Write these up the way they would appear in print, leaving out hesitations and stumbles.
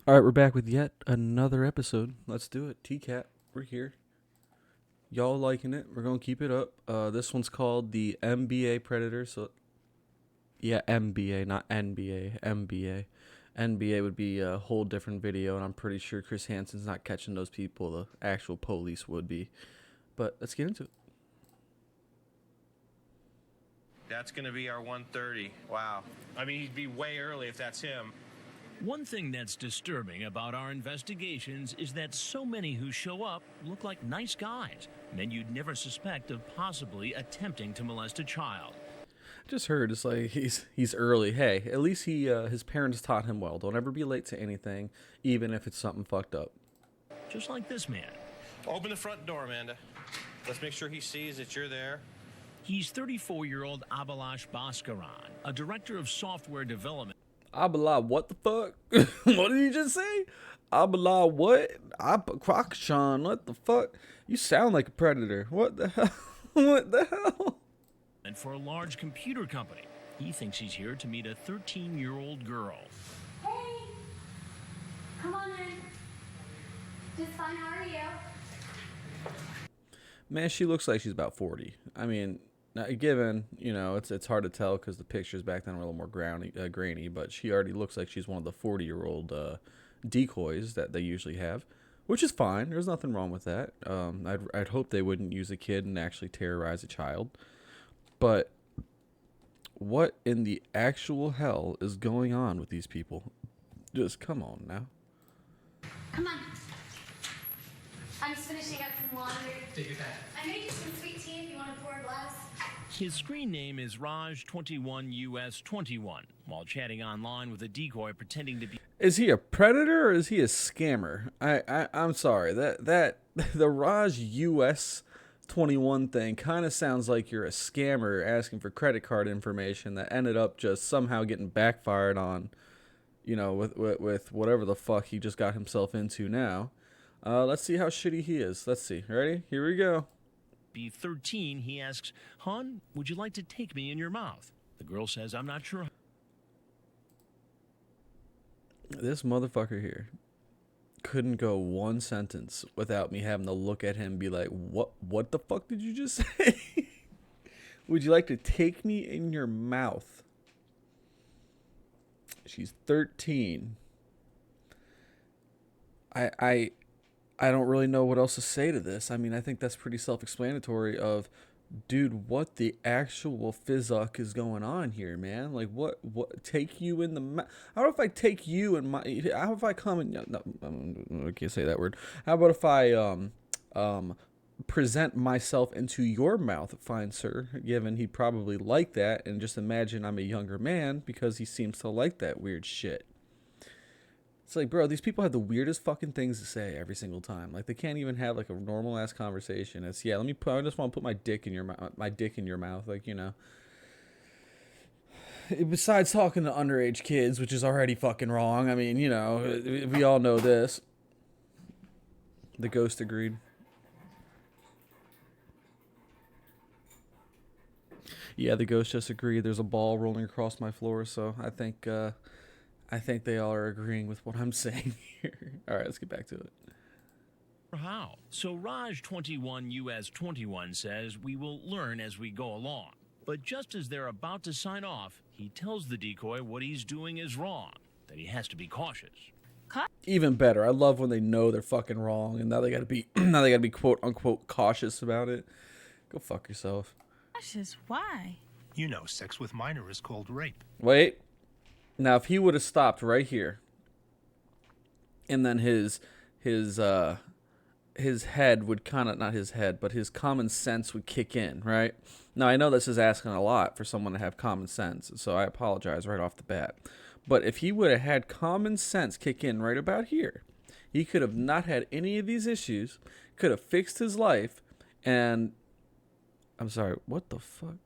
All right, we're back with yet another episode. Let's do it. TCAT, we're here. Y'all liking it? We're gonna keep it up. This one's called the MBA Predator. So, yeah, MBA, not NBA. MBA. NBA would be a whole different video, and I'm pretty sure Chris Hansen's not catching those people. The actual police would be. But let's get into it. That's going to be our 1:30. Wow. I mean, he'd be way early if that's him. One thing that's disturbing about our investigations is that so many who show up look like nice guys, men you'd never suspect of possibly attempting to molest a child. Just heard it's like he's early. Hey, at least his parents taught him well. Don't ever be late to anything, even if it's something fucked up. Just like this man. Open the front door, Amanda. Let's make sure he sees that you're there. He's 34-year-old Abhilash Bhaskaran, a director of software development. Abala, what the fuck? What did you just say? Abala, what? Crocshawn, what the fuck? You sound like a predator. What the hell? What the hell? And for a large computer company, he thinks he's here to meet a 13-year-old girl. Hey! Come on in. Just fine, how are you? Man, she looks like she's about 40. I mean, given, it's hard to tell because the pictures back then were a little more grainy, but she already looks like she's one of the 40-year-old decoys that they usually have, which is fine. There's nothing wrong with that. I'd hope they wouldn't use a kid and actually terrorize a child. But what in the actual hell is going on with these people? Just come on now. Come on. I'm just finishing up some laundry. Take your time. I made you some sweet tea if you want to pour a glass. His screen name is Raj21US21, while chatting online with a decoy pretending to be... Is he a predator or is he a scammer? I'm sorry. That the Raj US 21 thing kind of sounds like you're a scammer asking for credit card information that ended up just somehow getting backfired on, with whatever the fuck he just got himself into now. Let's see how shitty he is. Let's see. Ready? Here we go. Be 13, he asks, "Hon, would you like to take me in your mouth?" The girl says, "I'm not sure." This motherfucker here couldn't go one sentence without me having to look at him and be like, what the fuck did you just say? Would you like to take me in your mouth? She's 13. I don't really know what else to say to this. I mean, I think that's pretty self-explanatory of, dude, what the actual fizzuck is going on here, man? Like, what take you in the mouth? How about if I take you in my, how if I come in, no, I can't say that word. How about if I, present myself into your mouth, fine sir, given he'd probably like that, and just imagine I'm a younger man because he seems to like that weird shit. It's like, bro, these people have the weirdest fucking things to say every single time. Like, they can't even have like a normal ass conversation. It's, yeah, I just want to put my dick in your mouth, like, Besides talking to underage kids, which is already fucking wrong. I mean, we all know this. The ghost agreed. Yeah, the ghost just agreed. There's a ball rolling across my floor, so I think they all are agreeing with what I'm saying here. All right, let's get back to it. How? So Raj21US21 says we will learn as we go along. But just as they're about to sign off, he tells the decoy what he's doing is wrong, that he has to be cautious. Even better. I love when they know they're fucking wrong, and now they gotta be quote unquote cautious about it. Go fuck yourself. Cautious? Why? You know, sex with minor is called rape. Wait. Now, if he would have stopped right here, and then his head would kind of, not his head, but his common sense would kick in, right? Now, I know this is asking a lot for someone to have common sense, so I apologize right off the bat. But if he would have had common sense kick in right about here, he could have not had any of these issues, could have fixed his life, and... I'm sorry, what the fuck?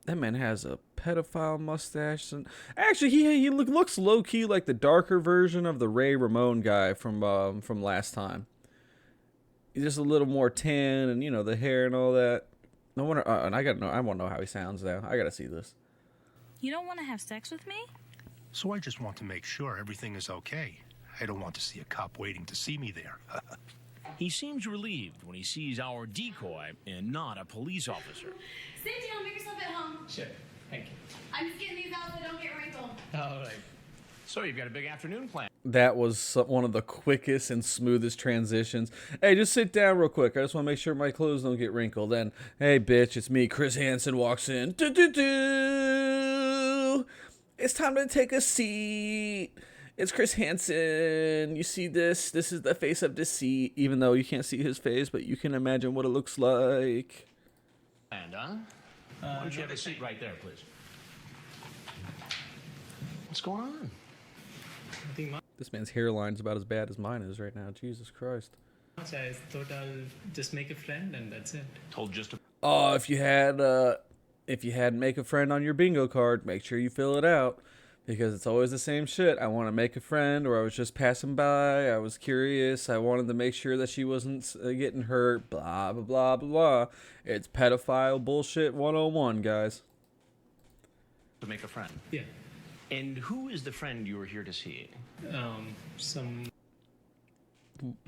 That man has a pedophile mustache. And actually, he looks low-key like the darker version of the Ray Ramon guy from last time. He's just a little more tan and, the hair and all that. No wonder, and I want to know how he sounds now. I gotta see this. You don't want to have sex with me? So I just want to make sure everything is okay. I don't want to see a cop waiting to see me there. He seems relieved when he sees our decoy and not a police officer. Sit down, make yourself at home. Sure. Thank you. I'm just getting these out so they don't get wrinkled. All right. So you've got a big afternoon plan. That was one of the quickest and smoothest transitions. Hey, just sit down real quick. I just want to make sure my clothes don't get wrinkled. And, hey, bitch, it's me. Chris Handson walks in. Do-do-do. It's time to take a seat. It's Chris Handson. You see this? This is the face of deceit, even though you can't see his face, but you can imagine what it looks like. And, why don't you have a seat right there, please? What's going on? This man's hairline's about as bad as mine is right now. Jesus Christ. I thought I'll just make a friend and that's it. Told just to... Oh, if you had make a friend on your bingo card, make sure you fill it out. Because it's always the same shit. I want to make a friend, or I was just passing by. I was curious. I wanted to make sure that she wasn't getting hurt. Blah, blah, blah, blah, blah. It's pedophile bullshit 101, guys. To make a friend. Yeah. And who is the friend you were here to see? Some...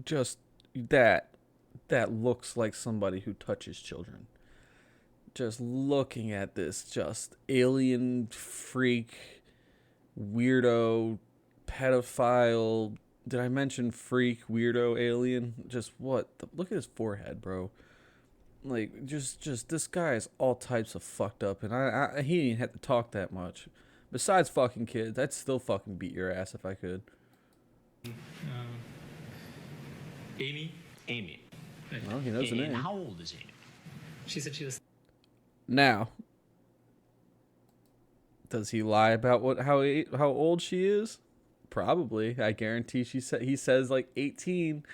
Just that looks like somebody who touches children. Just looking at this, just alien freak... weirdo, pedophile. Did I mention freak, weirdo, alien? Just what? Look at his forehead, bro. Like, just this guy is all types of fucked up, and he didn't have to talk that much. Besides fucking kids, I'd still fucking beat your ass if I could. Amy. Amy. Well, he knows the name. And how old is Amy? She said she was... Now, does he lie about how old she is? Probably. I guarantee he says like 18,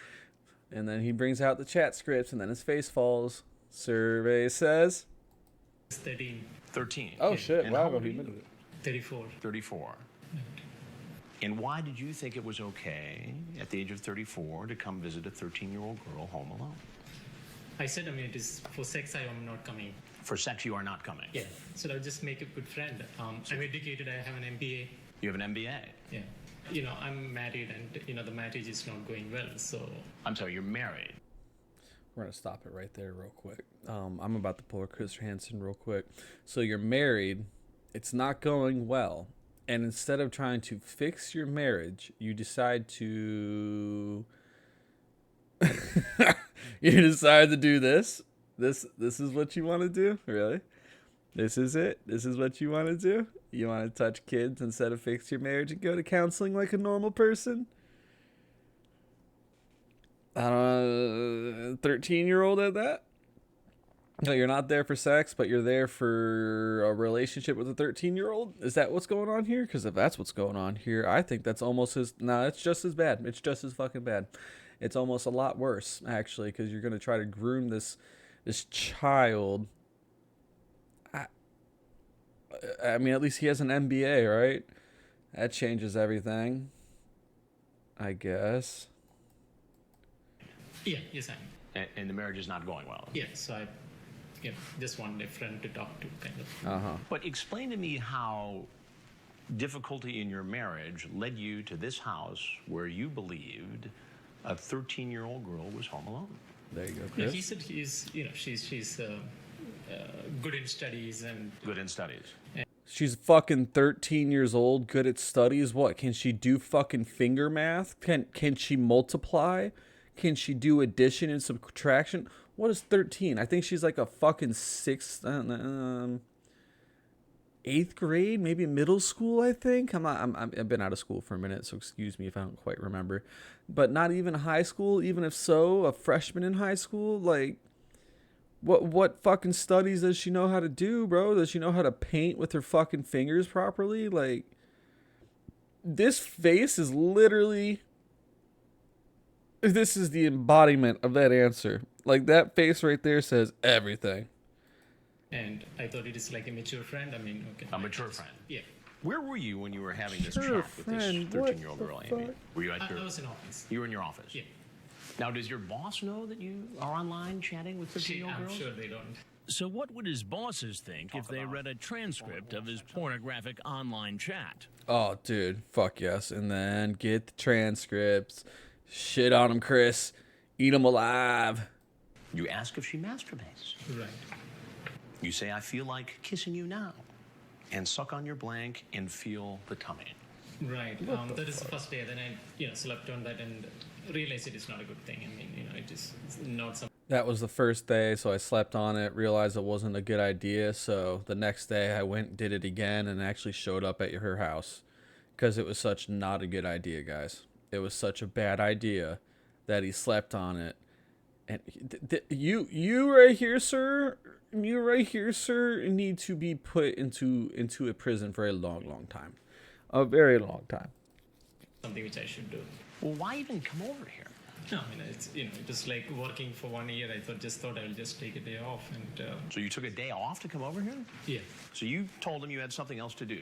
and then he brings out the chat scripts, and then his face falls. Survey says 13. 13. Oh Yeah. shit! And Wow, how old he are you? admitted it. 34. 34. And why did you think it was okay at the age of 34 to come visit a 13-year-old girl home alone? I said, I mean, it is for sex, I am not coming. For sex, you are not coming. Yeah. So I'll just make a good friend. I'm educated, I have an MBA. You have an MBA. Yeah. You know, I'm married and, you know, the marriage is not going well, so... I'm sorry, you're married. We're gonna stop it right there real quick. I'm about to pull a Chris Handson real quick. So you're married, it's not going well, and instead of trying to fix your marriage, you decide to you decide to do this. This is what you want to do, really? This is it? This is what you want to do? You want to touch kids instead of fix your marriage and go to counseling like a normal person? I don't know, 13-year-old at that? No, you're not there for sex, but you're there for a relationship with a 13-year-old? Is that what's going on here? Because if that's what's going on here, I think that's almost as... No, it's just as bad. It's just as fucking bad. It's almost a lot worse, actually, because you're going to try to groom this child. I mean, at least he has an MBA, right? That changes everything, I guess. Yeah, yes, I am. And the marriage is not going well. Yeah, so I just want a friend to talk to, kind of. Uh-huh. But explain to me how difficulty in your marriage led you to this house where you believed a 13-year-old girl was home alone. There you go, Yeah, Chris. he said she's good in studies and... Good in studies. She's fucking 13 years old, good at studies. What, can she do fucking finger math? Can she multiply? Can she do addition and subtraction? What is 13? I think she's like a fucking 8th grade, maybe middle school, I think. I've been out of school for a minute, so excuse me if I don't quite remember. But not even high school, even if so, a freshman in high school, like... What fucking studies does she know how to do, bro? Does she know how to paint with her fucking fingers properly? Like, this face is literally... This is the embodiment of that answer. Like, that face right there says everything. And I thought it is like a mature friend. I mean, okay. A mature friend. Yeah. Where were you when you were having this Mature chat with this friend? 13-year-old What girl, the Amy? fuck? Were you at your... I was in office. You were in your office? Yeah. Now, does your boss know that you are online chatting with 13-year-old I'm girls? sure they don't. So what would his bosses think if they read a transcript of his pornographic online chat? Oh, dude, fuck yes. And then get the transcripts. Shit on him, Chris. Eat him alive. You ask if she masturbates. Right. You say, I feel like kissing you now. And suck on your blank and feel the tummy. Right. That is the first day. Then I, slept on that and realized it is not a good thing. I mean, it is not something. That was the first day, so I slept on it, realized it wasn't a good idea. So the next day I went, did it again, and actually showed up at her house. Because it was such not a good idea, guys. It was such a bad idea that he slept on it. And you right here, sir, need to be put into a prison for a long time. A very long time. Something which I should do. Well, why even come over here? No, it's it was like working for 1 year. I thought I'll just take a day off and. So you took a day off to come over here? Yeah. So you told him you had something else to do?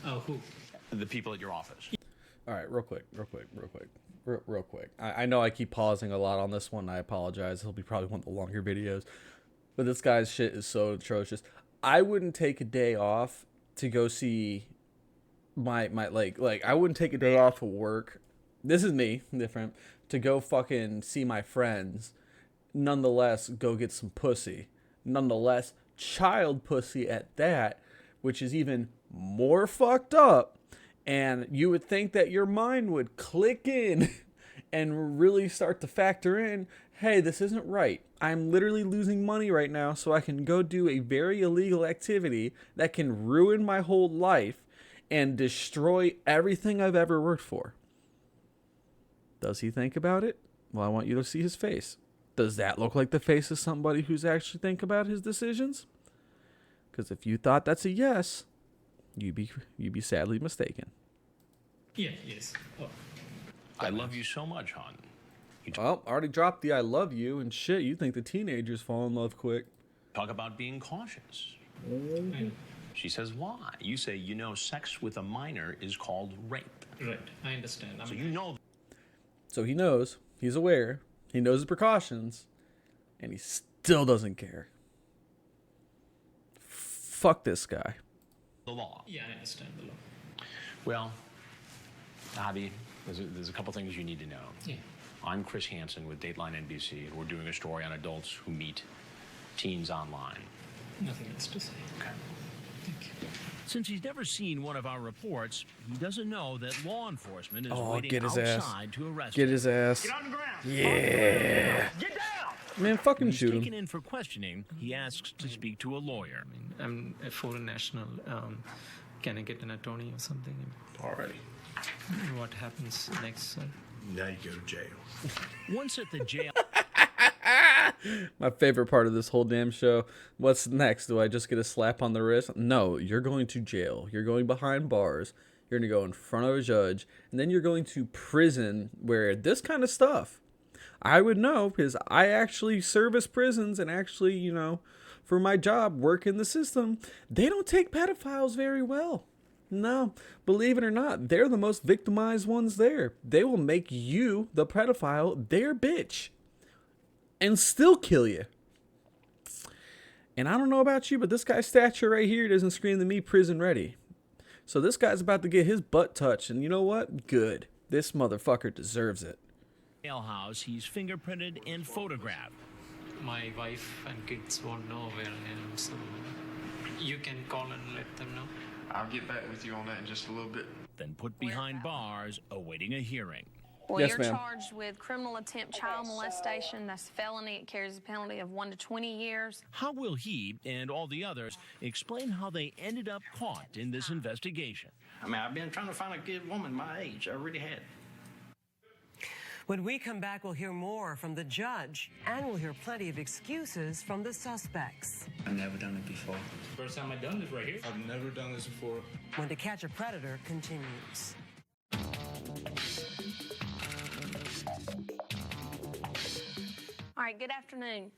Who? The people at your office. All right, real quick. I know I keep pausing a lot on this one. I apologize. It'll be probably one of the longer videos. But this guy's shit is so atrocious. I wouldn't take a day off to go see my like I wouldn't take a day off of work. This is me, different. To go fucking see my friends. Nonetheless, go get some pussy. Nonetheless, child pussy at that, which is even more fucked up. And you would think that your mind would click in and really start to factor in, hey, this isn't right. I'm literally losing money right now, so I can go do a very illegal activity that can ruin my whole life and destroy everything I've ever worked for. Does he think about it? Well, I want you to see his face. Does that look like the face of somebody who's actually think about his decisions? Because if you thought that's a yes, you'd be sadly mistaken. Yeah. Yes. Oh. I love you so much, hon. Well, already dropped the I love you and shit. You think the teenagers fall in love quick. Talk about being cautious. She says, why? You say, sex with a minor is called rape. Right. I understand. So you know. So he knows. He's aware. He knows the precautions. And he still doesn't care. Fuck this guy. The law. Yeah, I understand the law. Well, Abby, there's a couple things you need to know. Yeah. I'm Chris Handson with Dateline NBC, and we're doing a story on adults who meet teens online. Nothing else to say. Okay. Thank you. Since he's never seen one of our reports, he doesn't know that law enforcement is waiting get his outside ass. to arrest Get him. his ass. Get on the ground. Yeah. Get down. Man, fucking When he's shoot taken him. in for questioning, he asks to speak to a lawyer. I'm a foreign national. Can I get an attorney or something? Already. What happens next, sir? Now you go to jail. Once at the jail, My favorite part of this whole damn show. What's next? Do I just get a slap on the wrist? No, you're going to jail. You're going behind bars. You're going to go in front of a judge. And then you're going to prison where this kind of stuff, I would know because I actually service prisons and actually, for my job, work in the system. They don't take pedophiles very well. No, believe it or not, they're the most victimized ones there. They will make you, the pedophile, their bitch. And still kill you. And I don't know about you, but this guy's stature right here doesn't scream to me prison ready. So this guy's about to get his butt touched, and you know what? Good. This motherfucker deserves it. jailhouse, he's fingerprinted and photographed. My wife and kids won't know where I am, so you can call and let them know. I'll get back with you on that in just a little bit. Then put behind bars, awaiting a hearing. Well, Yes, you're ma'am. charged with criminal attempt child molestation. That's a felony. It carries a penalty of 1 to 20 years. How will he and all the others explain how they ended up caught in this investigation? I mean, I've been trying to find a good woman my age. I really had. When we come back, we'll hear more from the judge, and we'll hear plenty of excuses from the suspects. I've never done it before. First time I've done this right here. I've never done this before. When To Catch a Predator continues. All right, good afternoon.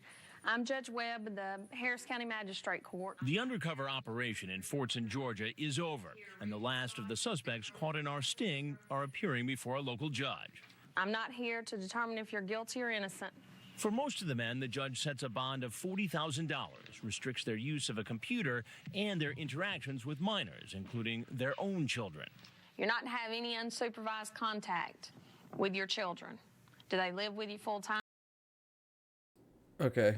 I'm Judge Webb of the Harris County Magistrate Court. The undercover operation in Fortson, Georgia is over, and the last of the suspects caught in our sting are appearing before a local judge. I'm not here to determine if you're guilty or innocent. For most of the men, the judge sets a bond of $40,000, restricts their use of a computer and their interactions with minors, including their own children. You're not to have any unsupervised contact with your children. Do they live with you full time? Okay,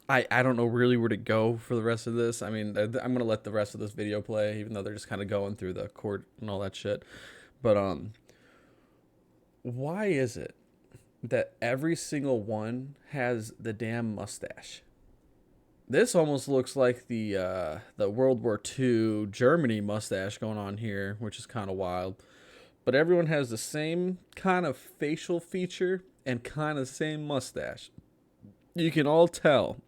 I don't know really where to go for the rest of this. I mean, I'm going to let the rest of this video play, even though they're just kind of going through the court and all that shit. But, why is it that every single one has the damn mustache? This almost looks like the World War II Germany mustache going on here, which is kind of wild. But everyone has the same kind of facial feature and kind of same mustache. You can all tell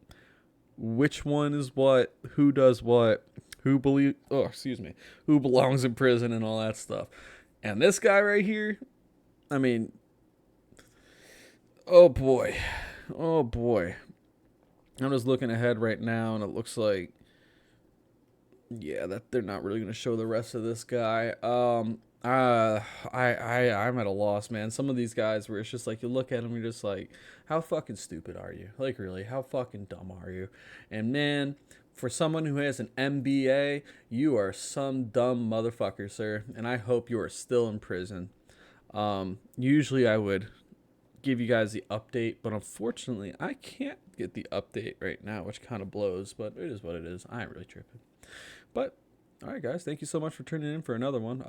which one is what, who does what, who belongs in prison and all that stuff. And this guy right here, I mean, oh boy. I'm just looking ahead right now, and it looks like, yeah, that they're not really going to show the rest of this guy. I'm at a loss, man. Some of these guys where it's just like, you look at them, you're just like, how fucking stupid are you? Like, really, how fucking dumb are you? And man, for someone who has an MBA, you are some dumb motherfucker, sir. And I hope you are still in prison. Usually I would give you guys the update, but unfortunately I can't get the update right now, which kind of blows, but it is what it is. I ain't really tripping. But all right, guys, thank you so much for tuning in for another one.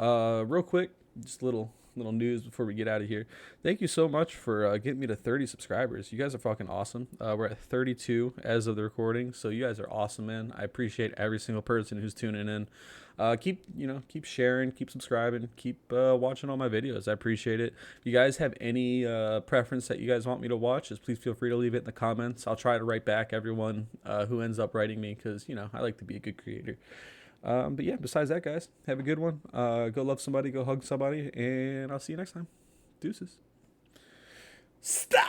Real quick, just little news before we get out of here. Thank you so much for getting me to 30 subscribers. You guys are fucking awesome. We're at 32 as of the recording, so you guys are awesome, man. I appreciate every single person who's tuning in. Keep sharing, keep subscribing, keep watching all my videos. I appreciate it. If you guys have any preference that you guys want me to watch, just please feel free to leave it in the comments. I'll try to write back everyone who ends up writing me, because I like to be a good creator. But yeah, besides that, guys, have a good one. Go love somebody, go hug somebody, and I'll see you next time. Deuces. Stop!